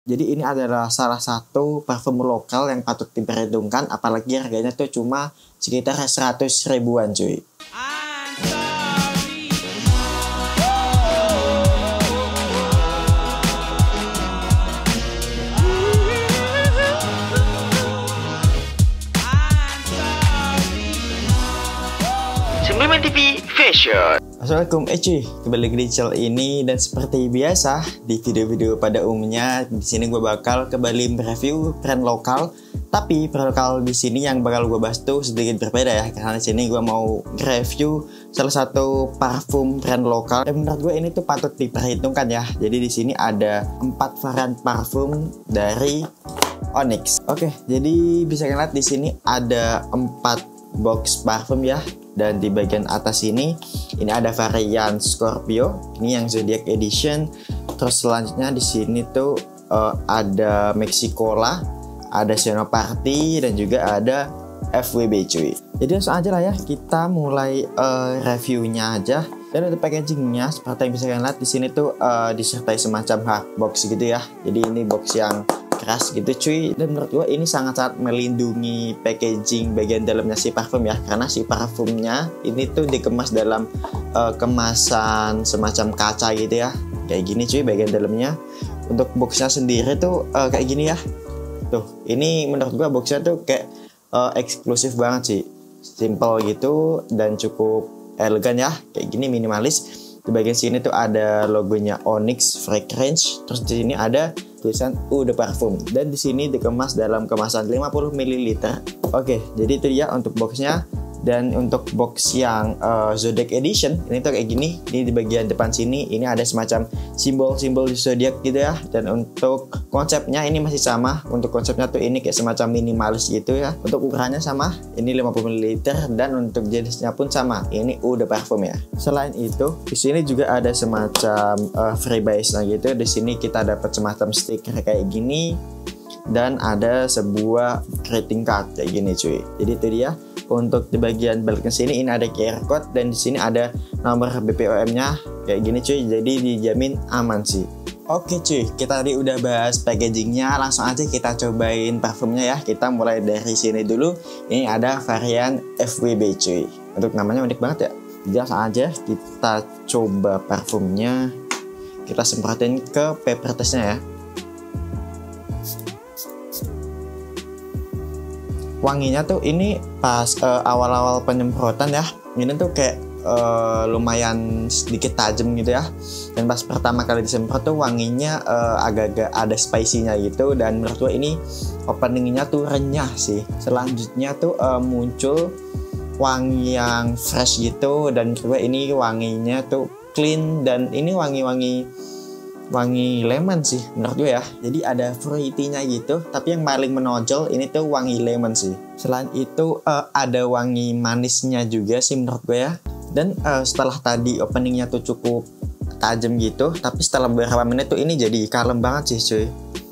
Jadi ini adalah salah satu parfum lokal yang patut diperhitungkan, apalagi harganya tuh cuma sekitar 100 ribuan cuy. Suplemen TV Fashion. Assalamualaikum cuy, kembali lagi di channel ini, dan seperti biasa di video-video pada umumnya di sini gue bakal kembali mereview brand lokal. Tapi brand lokal di sini yang bakal gue bahas tuh sedikit berbeda ya, karena di sini gue mau review salah satu parfum brand lokal dan menurut gue ini tuh patut diperhitungkan ya. Jadi di sini ada 4 varian parfum dari Onyx. Oke, jadi bisa kalian lihat di sini ada 4 box parfum ya. Dan di bagian atas ini ada varian Scorpio, ini yang Zodiac Edition. Terus selanjutnya di sini tuh ada Mexicola, ada Senoparty, dan juga ada FWB cuy. Jadi langsung aja lah ya, kita mulai reviewnya aja. Dan untuk packagingnya seperti yang bisa kalian lihat di sini tuh disertai semacam hard box gitu ya. Jadi ini box yang keras gitu cuy, dan menurut gue ini sangat-sangat melindungi packaging bagian dalamnya si parfum ya, karena si parfumnya ini tuh dikemas dalam kemasan semacam kaca gitu ya, kayak gini cuy bagian dalamnya. Untuk boxnya sendiri tuh kayak gini ya, tuh ini menurut gue boxnya tuh kayak eksklusif banget sih, simple gitu dan cukup elegan ya, kayak gini minimalis. Di bagian sini tuh ada logonya Onyx Fragrance, terus di sini ada tulisan Eau de Parfum, dan di sini dikemas dalam kemasan 50 ml. Oke, jadi itu dia untuk boxnya. Dan untuk box yang Zodiac Edition ini tuh kayak gini. Ini di bagian depan sini ini ada semacam simbol-simbol di zodiak gitu ya. Dan untuk konsepnya ini masih sama. Untuk konsepnya tuh ini kayak semacam minimalis gitu ya. Untuk ukurannya sama, ini 50 ml, dan untuk jenisnya pun sama. Ini Eau de Parfum ya. Selain itu, di sini juga ada semacam freebase-nya gitu. Di sini kita dapat semacam stiker kayak gini, dan ada sebuah greeting card kayak gini cuy. Jadi itu dia. Untuk di bagian baliknya sini ini ada QR code, dan di sini ada nomor BPOM-nya kayak gini cuy. Jadi dijamin aman sih. Oke cuy, kita tadi udah bahas packagingnya, langsung aja kita cobain parfumnya ya. Kita mulai dari sini dulu. Ini ada varian FWB cuy. Untuk namanya unik banget ya. Jadi langsung aja kita coba parfumnya. Kita semprotin ke paper testnya ya. Wanginya tuh ini pas awal-awal penyemprotan ya, ini tuh kayak lumayan sedikit tajam gitu ya. Dan pas pertama kali disemprot tuh wanginya agak-agak ada spicy-nya gitu, dan menurut gue ini openingnya tuh renyah sih. Selanjutnya tuh muncul wangi yang fresh gitu, dan menurut gue ini wanginya tuh clean, dan ini wangi lemon sih menurut gue ya. Jadi ada fruity-nya gitu, tapi yang paling menonjol ini tuh wangi lemon sih. Selain itu ada wangi manisnya juga sih menurut gue ya. Dan setelah tadi openingnya tuh cukup tajam gitu, tapi setelah beberapa menit tuh ini jadi kalem banget sih cuy.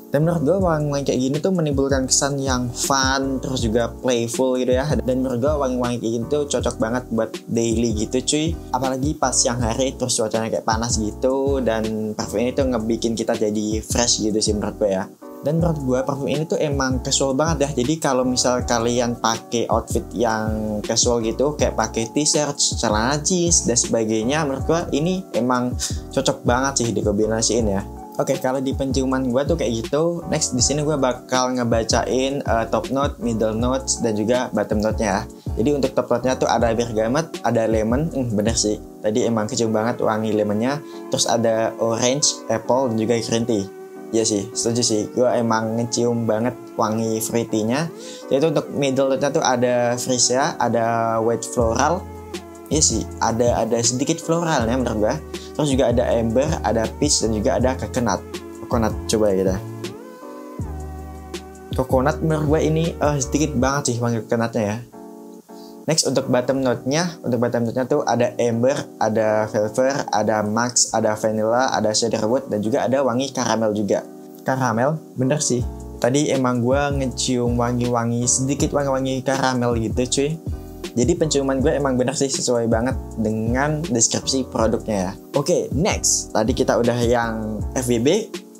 Dan menurut gue wangi-wangi kayak gini tuh menimbulkan kesan yang fun, terus juga playful gitu ya. Dan menurut gue wangi-wangi kayak gini tuh cocok banget buat daily gitu cuy. Apalagi pas siang hari terus cuacanya kayak panas gitu, dan parfum ini tuh ngebikin kita jadi fresh gitu sih menurut gue ya. Dan menurut gue parfum ini tuh emang casual banget ya. Jadi kalau misal kalian pakai outfit yang casual gitu, kayak pakai t-shirt, celana jeans dan sebagainya, menurut gue ini emang cocok banget sih dikombinasiin ya. Oke, kalau di penciuman gue tuh kayak gitu. Next di sini gue bakal ngebacain top note, middle notes, dan juga bottom note-nya. Jadi untuk top note-nya tuh ada bergamot, ada lemon, bener sih. Tadi emang kecium banget wangi lemonnya. Terus ada orange, apple, dan juga green tea. Iya sih, setuju sih. Gue emang ngecium banget wangi fruity-nya. Jadi untuk middle note-nya tuh ada freesia, ada white floral. Iya sih, ada sedikit floralnya menurut gue. Terus juga ada amber, ada peach, dan juga ada coconut. Coba ya kita. Coconut menurut gue ini sedikit banget sih wangi coconutnya ya. Next untuk bottom note-nya tuh ada amber, ada velvet, ada max, ada vanilla, ada cedarwood, dan juga ada wangi caramel juga. Caramel, bener sih. Tadi emang gue ngecium wangi-wangi, sedikit wangi-wangi caramel gitu cuy. Jadi penciuman gue emang bener sih sesuai banget dengan deskripsi produknya ya. Oke, next. Tadi kita udah yang FWB.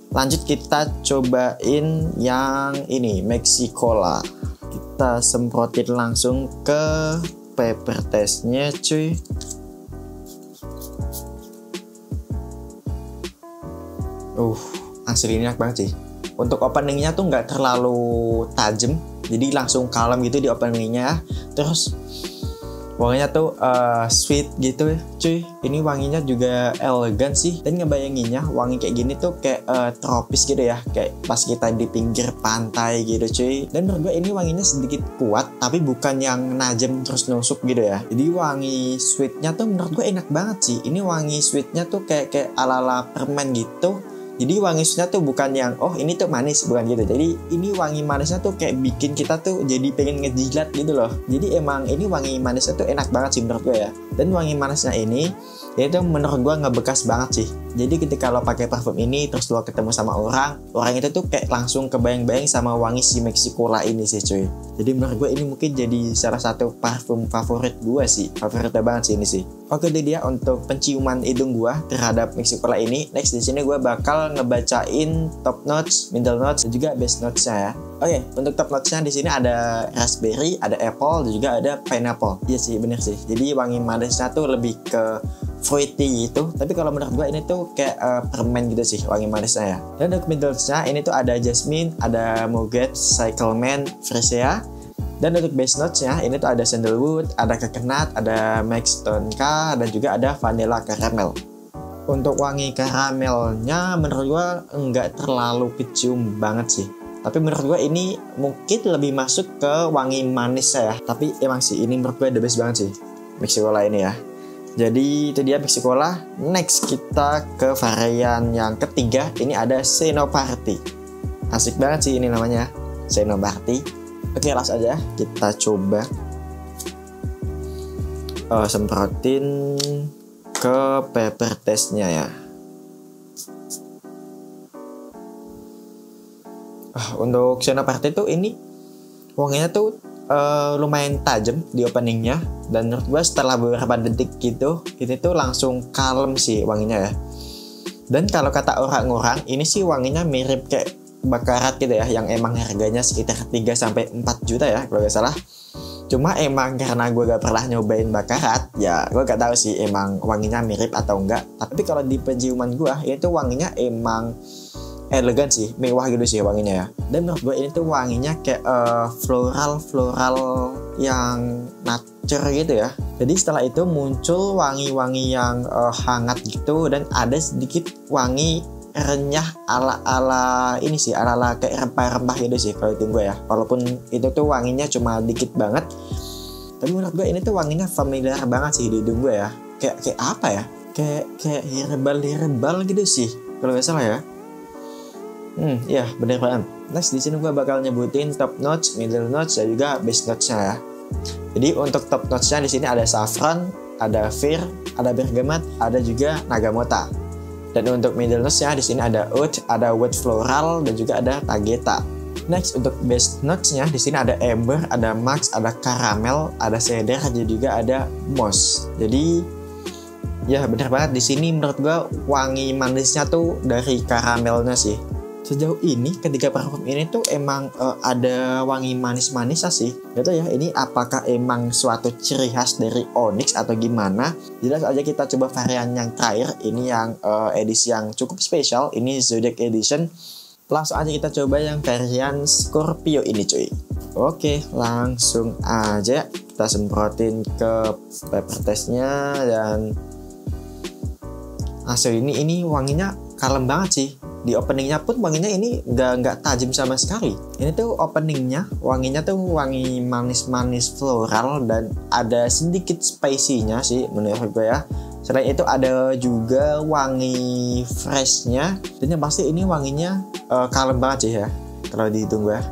Lanjut kita cobain yang ini, Mexicola. Kita semprotin langsung ke paper testnya cuy. Asli enak banget sih. Untuk openingnya tuh nggak terlalu tajam, jadi langsung kalem gitu di openingnya. Terus wanginya tuh sweet gitu ya cuy. Ini wanginya juga elegan sih. Dan ngebayanginnya wangi kayak gini tuh kayak tropis gitu ya, kayak pas kita di pinggir pantai gitu cuy. Dan menurut gue ini wanginya sedikit kuat, tapi bukan yang najem terus nusuk gitu ya. Jadi wangi sweetnya tuh menurut gue enak banget sih. Ini wangi sweetnya tuh kayak ala-ala permen gitu. Jadi wangi sweetnya tuh bukan yang ini tuh manis, bukan gitu. Jadi ini wangi manisnya tuh kayak bikin kita tuh jadi pengen ngejilat gitu loh. Jadi emang ini wangi manisnya tuh enak banget sih menurut gue ya. Dan wangi manisnya ini itu menurut gue ngebekas banget sih. Jadi ketika lo pakai parfum ini terus lo ketemu sama orang itu tuh kayak langsung kebayang-bayang sama wangi si Mexicola ini sih cuy. Jadi menurut gue ini mungkin jadi salah satu parfum favorit gue sih. Favoritnya banget sih ini sih. Oke, itu dia untuk penciuman hidung gue terhadap Mexicola ini. Next di sini gue bakal ngebacain top notes, middle notes, dan juga base notes-nya ya. Oke, untuk top notes-nya di sini ada raspberry, ada apple, dan juga ada pineapple. Iya sih, bener sih. Jadi wangi manisnya tuh lebih ke fruity gitu. Tapi kalau menurut gue ini tuh kayak permen gitu sih wangi manisnya ya. Dan untuk middle notes-nya ini tuh ada jasmine, ada muguet, cyclamen, freesia. Dan untuk base notes-nya ini tuh ada sandalwood, ada coconut, ada max tonka, dan juga ada vanilla caramel. Untuk wangi karamelnya menurut gue nggak terlalu kecium banget sih. Tapi menurut gue ini mungkin lebih masuk ke wangi manis ya. Tapi emang sih ini menurut gue the best banget sih Mexicola ini ya. Jadi itu dia Mexicola. Next kita ke varian yang ketiga. Ini ada Senoparty. Asik banget sih ini namanya, Senoparty. Oke, langsung aja kita coba semprotin ke paper testnya ya. Untuk Senoparty tuh ini wanginya tuh lumayan tajam di openingnya. Dan menurut gue setelah beberapa detik gitu, ini tuh langsung kalem sih wanginya ya. Dan kalau kata orang-orang ini sih wanginya mirip kayak Baccarat gitu ya, yang emang harganya sekitar 3-4 juta ya kalau gak salah. Cuma emang karena gue gak pernah nyobain Baccarat, ya gue gak tahu sih emang wanginya mirip atau enggak. Tapi kalau di penciuman gue itu wanginya emang elegan sih, mewah gitu sih wanginya ya. Dan menurut gue ini tuh wanginya kayak floral yang nature gitu ya. Jadi setelah itu muncul wangi-wangi yang hangat gitu, dan ada sedikit wangi renyah ala ini sih, ala kayak rempah-rempah gitu sih kalau itu gue ya. Walaupun itu tuh wanginya cuma dikit banget, tapi menurut gue ini tuh wanginya familiar banget sih di hidung gue ya. Kayak apa ya? Kayak herbal gitu sih kalau nggak salah ya. Iya bener banget. Next di sini gue bakal nyebutin top notes, middle notes, dan juga base notes-nya ya. Jadi untuk top notes-nya di sini ada saffron, ada fir, ada bergamot, ada juga nagamota. Dan untuk middle notes-nya di sini ada oud, ada wood floral, dan juga ada tageta. Next untuk base notes-nya di sini ada amber, ada max, ada caramel, ada cedar, dan juga ada moss. Jadi ya bener banget di sini menurut gue wangi manisnya tuh dari karamelnya sih. Sejauh ini ketika parfum ini tuh emang ada wangi manis-manisnya sih. Gitu ya, ini apakah emang suatu ciri khas dari Onyx atau gimana? Jelas aja kita coba varian yang terakhir. Ini yang edisi yang cukup spesial. Ini Zodiac Edition. Langsung aja kita coba yang varian Scorpio ini cuy. Oke, langsung aja kita semprotin ke paper testnya. Dan hasil ini wanginya kalem banget sih. Di openingnya pun wanginya ini nggak tajam sama sekali. Ini tuh openingnya wanginya tuh wangi manis-manis floral, dan ada sedikit spicy-nya sih menurut gue ya. Selain itu ada juga wangi freshnya, dan yang pasti ini wanginya kalem banget sih ya kalau dihitung gue.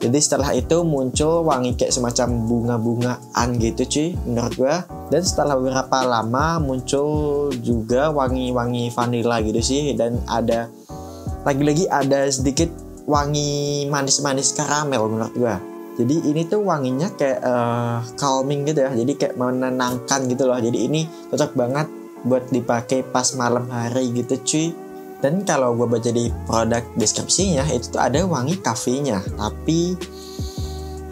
Jadi setelah itu muncul wangi kayak semacam bunga-bungaan gitu cuy menurut gue. Dan setelah beberapa lama muncul juga wangi-wangi vanilla gitu sih. Dan ada lagi-lagi ada sedikit wangi manis-manis karamel menurut gue. Jadi ini tuh wanginya kayak calming gitu ya. Jadi kayak menenangkan gitu loh. Jadi ini cocok banget buat dipakai pas malam hari gitu cuy. Dan kalau gue baca di produk deskripsinya itu tuh ada wangi kafenya. Tapi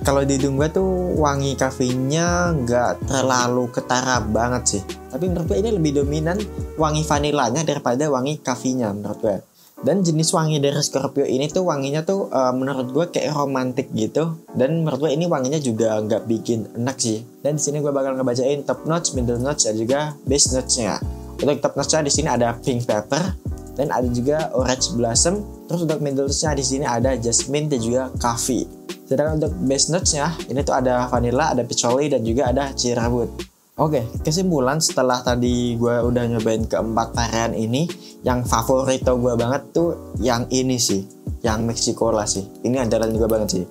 kalau di hidung gue tuh wangi kafenya nggak terlalu ketara banget sih. Tapi menurut gue ini lebih dominan wangi vanilanya daripada wangi kafenya menurut gue. Dan jenis wangi dari Scorpio ini tuh wanginya tuh menurut gue kayak romantis gitu. Dan menurut gue ini wanginya juga nggak bikin enak sih. Dan di sini gue bakal ngebacain top notes, middle notes, dan juga base notes-nya. Untuk top notes-nya di sini ada pink pepper, dan ada juga orange blossom. Terus untuk middle notes-nya di sini ada jasmine dan juga coffee. Sedangkan untuk base notes-nya ini tuh ada vanilla, ada patchouli, dan juga ada cedarwood. Oke, kesimpulan setelah tadi gue udah nyobain keempat varian ini, yang favorito gue banget tuh yang ini sih, yang Mexicola sih. Ini andalan gue banget sih.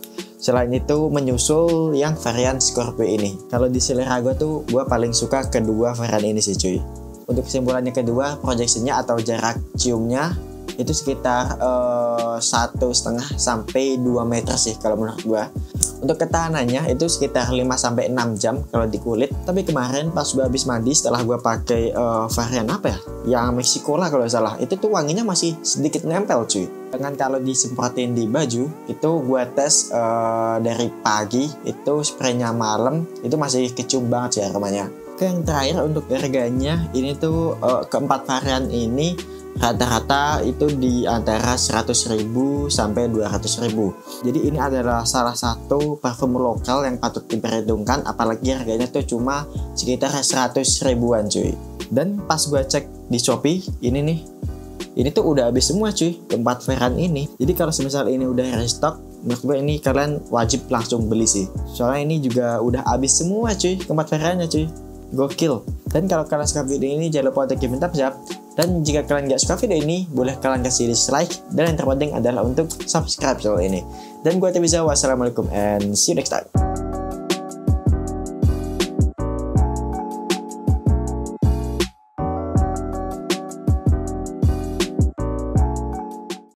Selain itu menyusul yang varian Scorpio ini. Kalau di selera gue tuh gue paling suka kedua varian ini sih cuy. Untuk kesimpulannya kedua, projeksinya atau jarak ciumnya itu sekitar 1,5 sampai 2 meter sih kalau menurut gue. Untuk ketahanannya itu sekitar 5-6 jam kalau di kulit. Tapi kemarin pas gue habis mandi setelah gue pakai varian apa ya? Yang Mexicola kalau salah. Itu tuh wanginya masih sedikit nempel cuy. Dengan kalau disemprotin di baju, itu gue tes dari pagi, itu spraynya malam, itu masih kecium banget sih aromanya. Oke, yang terakhir untuk harganya, ini tuh keempat varian ini rata-rata itu di antara 100.000 sampai 200.000. Jadi ini adalah salah satu parfum lokal yang patut diperhitungkan, apalagi harganya tuh cuma sekitar 100 ribuan cuy. Dan pas gue cek di Shopee ini tuh udah habis semua cuy, keempat varian ini. Jadi kalau semisal ini udah restock, menurut gue ini kalian wajib langsung beli sih. Soalnya ini juga udah habis semua cuy, keempat variannya cuy. Gokil. Dan kalau kalian suka video ini, jangan lupa untuk give thumbs up. Dan jika kalian gak suka video ini, boleh kalian kasih dislike. Dan yang terpenting adalah untuk subscribe channel ini. Dan gue Temiza, wassalamualaikum and see you next time.